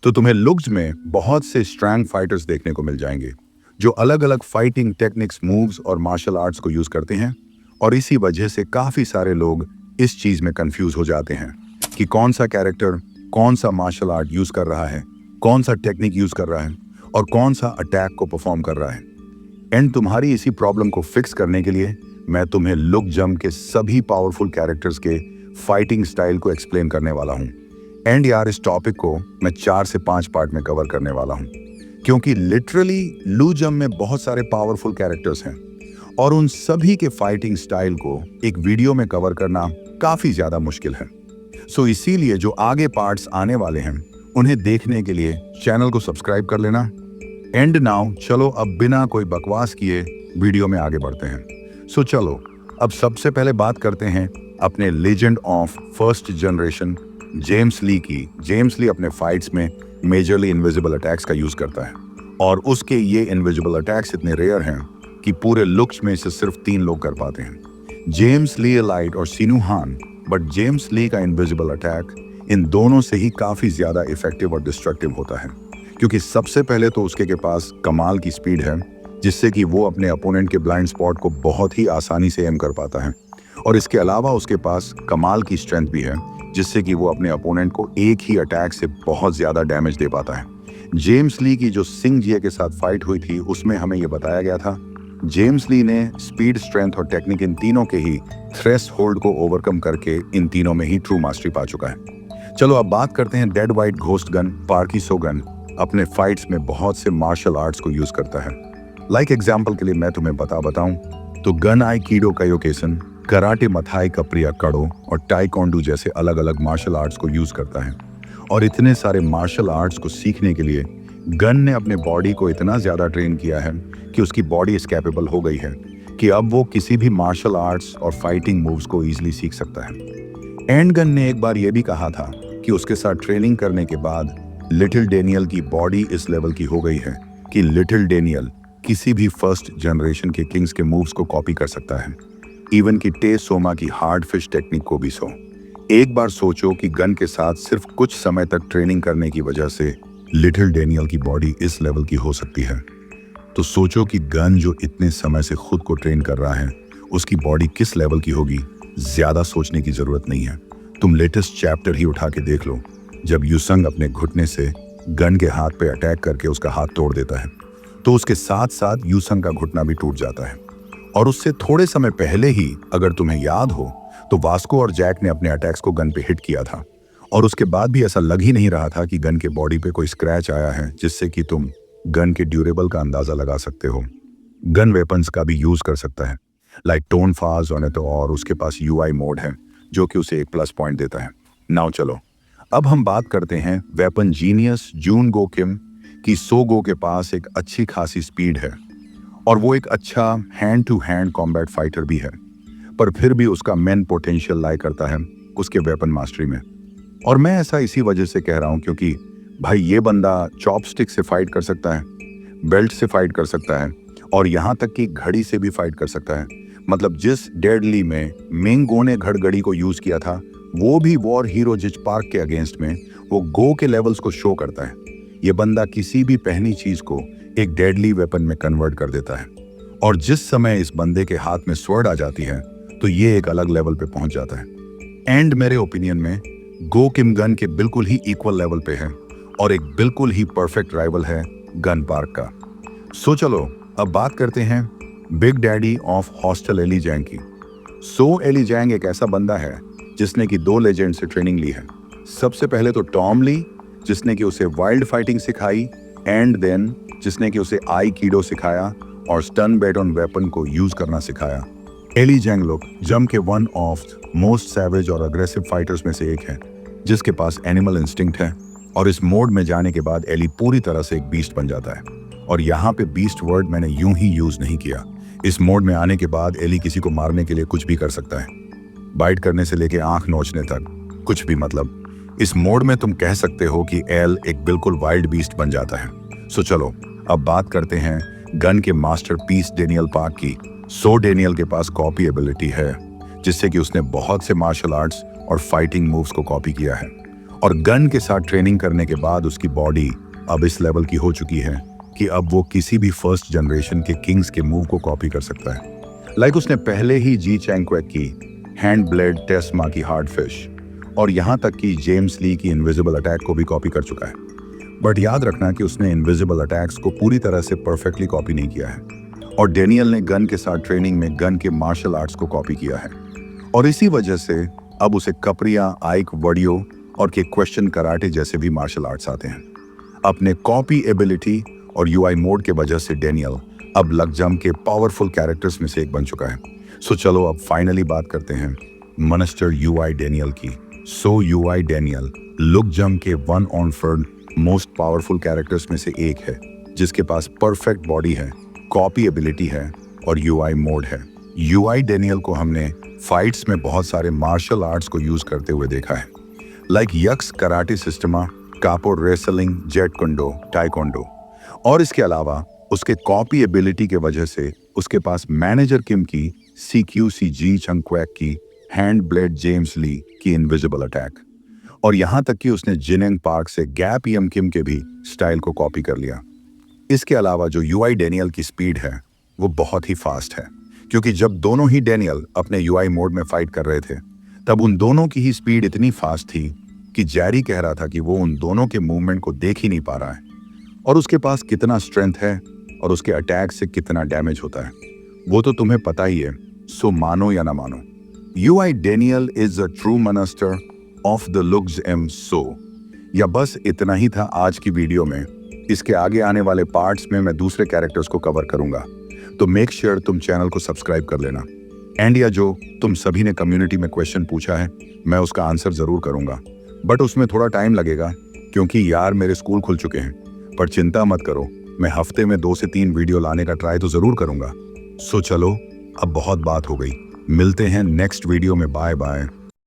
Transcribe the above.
तो तुम्हें लुक्स में बहुत से स्ट्रॉन्ग फाइटर्स देखने को मिल जाएंगे जो अलग अलग फाइटिंग टेक्निक्स, मूव्स और मार्शल आर्ट्स को यूज करते हैं। और इसी वजह से काफी सारे लोग इस चीज में कंफ्यूज हो जाते हैं कि कौन सा कैरेक्टर कौन सा मार्शल आर्ट यूज कर रहा है, कौन सा टेक्निक यूज कर रहा है और कौन सा अटैक को परफॉर्म कर रहा है। एंड तुम्हारी इसी प्रॉब्लम को फिक्स करने के लिए मैं तुम्हें लुक जम के सभी पावरफुल कैरेक्टर्स के फाइटिंग स्टाइल को एक्सप्लेन करने वाला हूँ। एंड यार, इस टॉपिक को मैं 4 से 5 पार्ट में कवर करने वाला हूँ, क्योंकि लिटरली लू जम में बहुत सारे पावरफुल कैरेक्टर्स हैं और उन सभी के फाइटिंग स्टाइल को एक वीडियो में कवर करना काफी ज्यादा मुश्किल है। सो इसीलिए जो आगे पार्ट्स आने वाले हैं उन्हें देखने के लिए चैनल को सब्सक्राइब कर लेना। एंड नाउ चलो अब बिना कोई बकवास किए वीडियो में आगे बढ़ते हैं। सो चलो अब सबसे पहले बात करते हैं अपने legend of first generation James Lee की। जेम्स ली अपने फाइट्स में मेजरली इनविजिबल अटैक्स का यूज करता है और उसके ये इनविजिबल अटैक्स इतने रेयर हैं कि पूरे लुक्स में से सिर्फ 3 लोग कर पाते हैं, जेम्स ली एलाइट और सीनू हान। बट जेम्स ली का इनविजिबल अटैक इन दोनों से ही काफी ज्यादा इफेक्टिव और डिस्ट्रक्टिव होता है, क्योंकि सबसे पहले तो उसके के पास कमाल की स्पीड है जिससे कि वो अपने अपोनेंट के ब्लाइंड स्पॉट को बहुत ही आसानी से एम कर पाता है। और इसके अलावा उसके पास कमाल की स्ट्रेंथ भी है जिससे कि वो अपने अपोनेंट को एक ही अटैक से बहुत ज्यादा डैमेज दे पाता है। जेम्स ली की जो सिंह जिया के साथ फाइट हुई थी उसमें हमें ये बताया गया था जेम्स ली ने स्पीड, स्ट्रेंथ और टेक्निक इन तीनों के ही थ्रेश होल्ड को ओवरकम करके इन तीनों में ही ट्रू मास्टरी पा चुका है। चलो अब बात करते हैं डेड वाइट घोस्ट गन। पार्की सोगन अपने फाइट्स में बहुत से मार्शल आर्ट्स को यूज करता है। लाइक एग्जाम्पल के लिए मैं तुम्हें बताऊं तो गन आई कीडो कायोकेसन, कराटे मथाई कप्रिया कड़ो और टाइकोंडू जैसे अलग अलग मार्शल आर्ट्स को यूज करता है। और इतने सारे मार्शल आर्ट्स को सीखने के लिए गन ने अपने बॉडी को इतना ज्यादा ट्रेन किया है कि उसकी बॉडी इस कैपेबल हो गई है कि अब वो किसी भी मार्शल आर्ट्स और फाइटिंग मूव्स को इजीली सीख सकता है। एंड गन ने एक बार ये भी कहा था कि उसके साथ ट्रेनिंग करने के बाद लिटिल डेनियल की बॉडी इस लेवल की हो गई है कि लिटिल डेनियल किसी भी फर्स्ट जनरेशन के किंग्स के मूव्स को कॉपी कर सकता है, इवन की टे सोमा की हार्ड फिश टेक्निक को भी। एक बार सोचो कि गन के साथ सिर्फ कुछ समय तक ट्रेनिंग करने की वजह से लिटिल डेनियल की बॉडी इस लेवल की हो सकती है, तो सोचो कि गन जो इतने समय से खुद को ट्रेन कर रहा है उसकी बॉडी किस लेवल की होगी। ज्यादा सोचने की जरूरत नहीं है, तुम लेटेस्ट चैप्टर ही उठा के देख लो जब युसंग अपने घुटने से गन के हाथ पे अटैक करके उसका हाथ तोड़ देता है, तो उसके साथ साथ युसंग का घुटना भी टूट जाता है। और उससे थोड़े समय पहले ही, अगर तुम्हें याद हो, तो वास्को और जैक ने अपने अटैक्स को गन पे हिट किया था और उसके बाद भी ऐसा लग ही नहीं रहा था कि गन के बॉडी पे कोई स्क्रैच आया है जिससे कि तुम गन के ड्यूरेबल का अंदाजा लगा सकते हो। गन वेपन्स का भी यूज कर सकता है, लाइक टोन फाज और उसके पास यूआई मोड है जो कि उसे एक प्लस पॉइंट देता है। नाउ चलो अब हम बात करते हैं वेपन जीनियस जून गो किम की। सोगो के पास एक अच्छी खासी स्पीड है और वो एक अच्छा hand to hand combat fighter भी है, पर फिर भी उसका मेन पोटेंशियल लाई करता है उसके वेपन मास्टरी में। और मैं ऐसा इसी वजह से कह रहा हूं क्योंकि भाई ये बंदा चॉपस्टिक से फाइट कर सकता है, बेल्ट से फाइट कर सकता है और यहाँ तक कि घड़ी से भी फाइट कर सकता है। मतलब जिस डेडली में मिंगो ने घड़घड़ी को यूज किया था वो भी वॉर हीरो जिच पार्क के अगेंस्ट में वो गो के लेवल्स को शो करता है। ये बंदा किसी भी पहनी चीज को एक डेडली वेपन में कन्वर्ट कर देता है और जिस समय इस बंदे के हाथ में स्वर्ड आ जाती है तो ये एक अलग लेवल पे पहुंच जाता है। एंड मेरे ओपिनियन में गो किम गन के बिल्कुल ही इक्वल लेवल पे है और एक बिल्कुल ही परफेक्ट राइवल है गन पार्क का। सो चलो अब बात करते हैं big daddy of hostel Eli Jang की। एली जैंग एक ऐसा बंदा है जिसने कि 2 लेजेंड से ट्रेनिंग ली है। सबसे पहले तो टॉम ली जिसने कि उसे वाइल्ड फाइटिंग सिखाई, एंड देन जिसने कि उसे आई कीडो सिखाया और स्टन बैटन वेपन को यूज करना सिखाया। एली जैंग लोग जम के वन ऑफ मोस्ट सैवेज और अग्रेसिव फाइटर्स में से एक है जिसके पास एनिमल इंस्टिंक्ट है और इस मोड में जाने के बाद एली पूरी तरह से एक बीस्ट बन जाता है। और यहाँ पे बीस्ट वर्ड मैंने यूं ही यूज नहीं किया। इस मोड में आने के बाद एली किसी को मारने के लिए कुछ भी कर सकता है, बाइट करने से लेके आंख नोचने तक, कुछ भी। मतलब इस मोड में तुम कह सकते हो कि एल एक बिल्कुल वाइल्ड बीस्ट बन जाता है। सो चलो अब बात करते हैं गन के मास्टर पीस डेनियल पार्क की। डेनियल के पास कॉपी एबिलिटी है जिससे कि उसने बहुत से मार्शल आर्ट्स और फाइटिंग मूव्स को कॉपी किया है और गन के साथ ट्रेनिंग करने के बाद उसकी बॉडी अब इस लेवल की हो चुकी है कि अब वो किसी भी फर्स्ट जनरेशन के किंग्स के मूव को कॉपी कर सकता है। लाइक उसने पहले ही जी चैंग क्वेक की हैंड ब्लेड टेस्ट माँ की हार्ड फिश और यहाँ तक कि जेम्स ली की इनविजिबल अटैक को भी कॉपी कर चुका है। बट याद रखना कि उसने इनविजिबल अटैक्स को पूरी तरह से परफेक्टली कॉपी नहीं किया है और डेनियल ने गन के साथ ट्रेनिंग में गन के मार्शल आर्ट्स को कॉपी किया है और इसी वजह से अब उसे कपरिया, आइक वडियो और के क्वेश्चन कराटे जैसे भी मार्शल आर्ट्स आते हैं। अपने कॉपी एबिलिटी और यूआई मोड के वजह से डेनियल अब लकजम के पावरफुल कैरेक्टर्स में से एक बन चुका है। सो चलो अब फाइनली बात करते हैं मॉन्स्टर यूआई डेनियल की। सो यूआई डेनियल लुकजम के वन ऑन फर्ड मोस्ट पावरफुल कैरेक्टर्स में से एक है जिसके पास परफेक्ट बॉडी है, कॉपी एबिलिटी है और यूआई मोड है। यूआई डेनियल को हमने फाइट्स में बहुत सारे मार्शल आर्ट्स को यूज करते हुए देखा है, लाइक यक्स karate systema, capoeira wrestling, jeet kune do, taekwondo. और इसके अलावा उसके कॉपी एबिलिटी के वजह से उसके पास मैनेजर किम की CQC जी चंग क्वेक की हैंड ब्लेड जेम्स ली की इनविजिबल अटैक और यहाँ तक कि उसने जिनेंग पार्क से गैप यम किम के भी स्टाइल को कॉपी कर लिया। इसके अलावा जो यूआई डेनियल की स्पीड है वो बहुत ही फास्ट है क्योंकि जब दोनों ही डेनियल अपने यूआई मोड में फाइट कर रहे थे तब उन दोनों की ही स्पीड इतनी फास्ट थी कि जैरी कह रहा था कि वो उन दोनों के मूवमेंट को देख ही नहीं पा रहा है और उसके पास कितना स्ट्रेंथ है और उसके अटैक से कितना डैमेज होता है वो तो तुम्हें पता ही है। सो मानो या ना मानो, UI Daniel is a true monster of the Lookism. So या बस इतना ही था आज की वीडियो में। इसके आगे आने वाले पार्ट्स में मैं दूसरे कैरेक्टर्स को कवर करूंगा, तो मेक श्योर तुम चैनल को सब्सक्राइब कर लेना। एंड या जो तुम सभी ने कम्युनिटी में क्वेश्चन पूछा है मैं उसका आंसर जरूर करूंगा, बट उसमें थोड़ा टाइम लगेगा क्योंकि यार मेरे स्कूल खुल चुके हैं। पर चिंता मत करो, मैं हफ्ते में 2 से 3 वीडियो लाने का ट्राई तो जरूर करूंगा। सो चलो अब बहुत बात हो गई, मिलते हैं नेक्स्ट वीडियो में। Bye bye.